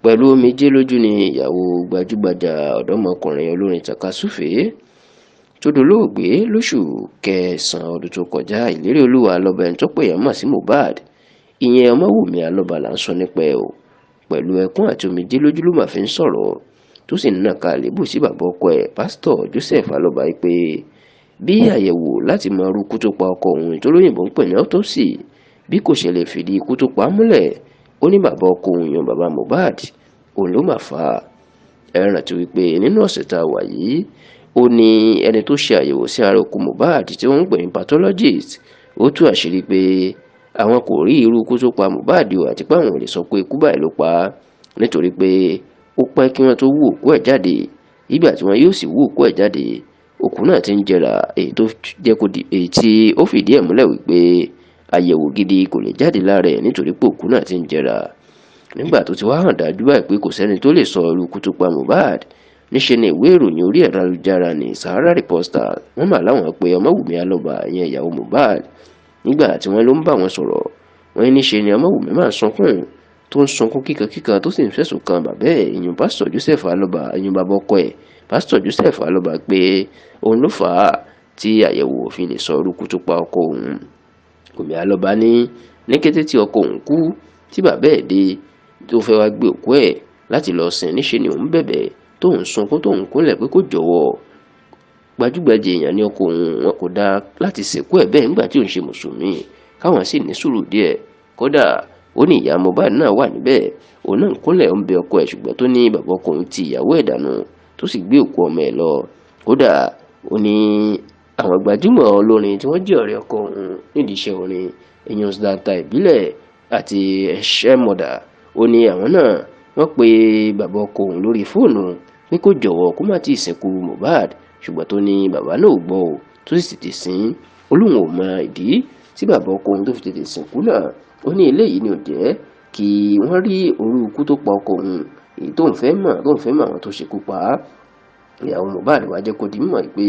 pẹ̀lú omijé lójú ni ìyàwó gbajúgbajà ọ̀dọ́mọkùnrin olórin tàkasúfèé tó dolóògbé lóṣù kẹsàn-án ọdún tó kọjá. Ìlérí Olúwa lọ́ba ẹni tó pè yàn mọ̀ sí Mohbad, ìyẹn Ọmọ́wùmí Alọ́ba là ń sọ nípa ẹ̀ o. Pẹ̀lú ẹkún àti omijé lójú ló máa fi ń sọ̀rọ̀ tó sì ń nàka àlébù sí bàbá ọkọ ẹ̀ pásítọ̀ Joseph Alọ́ba pé bí àyẹ̀wò láti mọ irú ikú tó pa ọkọ òun tó lóyìnbó ń pè ní autopsy bí kò ṣe lè fìdí ikú tó pa á múlẹ̀, ó ní bàbá ọkọ òun yan bàbá Mohbad òun ló máa fà á. Ẹ rántí wípé nínú ọ̀sẹ̀ tá a wà yìí, ó ní ẹni tó ṣe àyẹ̀wò sí ara òkú Mohbad tí wọ́n ń pè ní pathologist, ó tú àṣírí pé àwọn kò rí irú ikú tó pa Mohbad o, àti pé àwọn ò lè sọ pé ikú báyìí ló pa á nítorí pé ó pẹ́ kí wọ́n tó wú òkú ẹ̀ jáde. Ìgbà tí wọ́n yóò sì wú òkú ẹ̀ jáde, òkú náà ti ń jẹrà, èyí tí ó fìdí ẹ̀ múlẹ̀ wípé àyẹ̀wò gidi kò lè jáde lára ẹ̀ nítorí pé òkú náà ti ń jẹrà. Nígbà tó ti wá hàn dájú báyìí pé kò sẹ́ni tó lè sọ irú ikú tó pa Mohbad, níṣe ni ìwé ìròyìn orí ẹ̀rọ ayélujára ní Sahara Reporter wọ́n mà láwọn pé Ọmọ́wùmí Alọ́ba ìyẹn ìyàwó Mohbad. Nígbà tí wọ́n ló ń bá wọn sọ̀rọ̀, wọ́n ní níṣe ni Ọmọ́wùmí máa ń sunkún tó ń sunkún kíkankíkan tó sì ń fẹ̀sùn kan bàbá ẹ̀ ìyẹn pásítọ̀ Joseph Alọ́ba ìyẹn bàbá ọkọ ẹ̀ pásítọ̀ Joseph Alọ́ba pé òun ló fà á tí àyẹ̀wò òfin lè sọ irú ikú tó pa ọkọ òun. Wùmí Alọ́ba ní kété tí ọkọ òun kú tí bàbá ẹ̀ dé tó fẹ́ wá gbé òkú ẹ̀ láti lọ sìn, níṣe ni òun bẹ̀bẹ̀ tóun sunkún tóun kúnlẹ̀ pé kó jọ̀wọ́. Gbajúgbajà èèyàn ní ọkọ òun, wọn kò dáa láti sìnkú ẹ̀ bẹ́ẹ̀ nígbà tí òun ṣe mùsùlùmí, káwọn sì ní sùúrù díẹ̀. Kódà ó ní ìyá Mohbad náà wà níbẹ̀, òun náà ń kúnlẹ̀ ń bẹ ọkọ ẹ̀, ṣùgbọ́n tó ní bàbá ọkọ òun ti ìyàwó ẹ̀ dànù tó sì gbé òkú ọmọ ẹ̀ lọ. Kódà ó ní àwọn gbajúmọ̀ olórin tí wọ́n jẹ́ ọ̀rẹ́ ọkọ òun nídìí iṣẹ́ orin èèyàn Zlatan ìbílẹ̀ àti ẹ̀ṣẹ́ mọ̀dà, ó ní àwọn náà wọ́n pe bàbá ọkọ òun lórí fóònù pé kó jọ̀wọ́ kó má tíì sìnkú Mohbad, ṣùgbọ́n tó ní bàbá náà ò gbọ́ ò tó sì tètè sìn. Olóhùn ò mọ ìdí tí bàbá ọkọ òun tó fi tètè sìnkú náà. Ó ní eléyìí ni ò jẹ́ kí wọ́n rí orú ikú tó pa ọkọ òun, èyí tóun fẹ́ mọ̀ àwọn tó ṣekú pa á. Ìyàwó Mohbad wá jẹ́ kó di mímọ̀ pé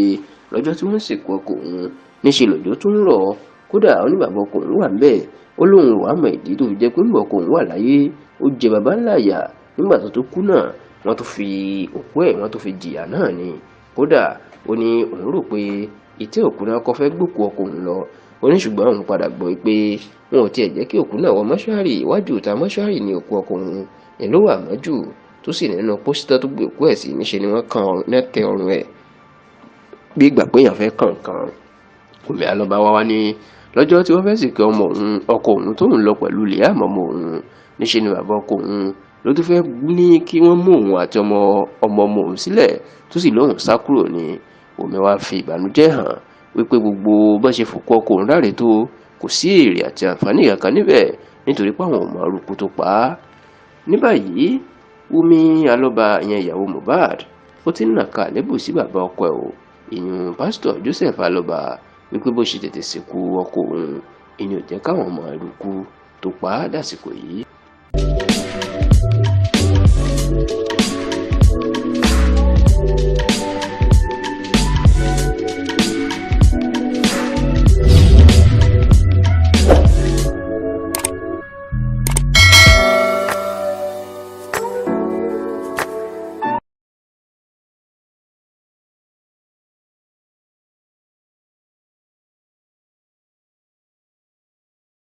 lọ́jọ́ tí wọ́n sìnkú ọkọ òun níṣe lòjò tó ń rọ̀. Kódà ó ní bàbá ọkọ òun wà níbẹ̀, ó lóun wà mọ̀ ìdí tó fi jẹ́ pé nígbà ọkọ òun wà láyé ó jẹ bàbá ńlá yà, nígbà tó kú náà wọ́n tó fi òkú ẹ̀ wọ́n tó fi jìyà náà ni. Kódà ó ní òun rò pé ìtẹ́ òkú náà kọ́ fẹ́ gbókú ọkọ òun lọ, ó ní ṣùgbọ́n òun padà gbọ́ pé wọn ò tiẹ̀ jẹ́ kí òkú náà wọ mọ́ṣúárì, iwájú ìta mọ́ṣúárì ni òkú ọkọ òun ẹ̀ ló wà mọ́jú tó sì nínú pósítà tó gbé òkú ẹ̀ sí, níṣe ni wọ́n kan nẹ́tẹ̀ ọrùn ẹ̀ bí ìgbà pé èèyàn fẹ́ kàn. Wùmí Alọ́ba wá ní lọ́jọ́ tí wọ́n fẹ́ sìnkú ọkọ òun tóun lọ pẹ̀lú Liam ọmọ òun, níṣe ni bàbá ọkọ òun ló tún fẹ́ ní kí wọ́n mú òun àti ọmọ òun sílẹ̀ tó sì lóhùn sá kúrò ní. Wùmí wá fi ìbànújẹ́ hàn wípé gbogbo bó ṣe fòkú ọkọ òun ráre tó kò sí èrè àti àǹfààní kankan níbẹ̀ nítorí pé àwọn ò mọ irú ikú tó pa á. Ní báyìí Wùmí Alọ́ba ìyẹn ìyàwó Mohbad ó ti ń nàka àlébù sí bàbá ọkọ ẹ̀ o ìyẹn pásítọ̀ Joseph Alọ́ba wípé bó ṣe tètè sìnkú ọkọ òun ìyẹn ò jẹ́ káwọn mọ irú ikú tó pa á dásìkò yìí.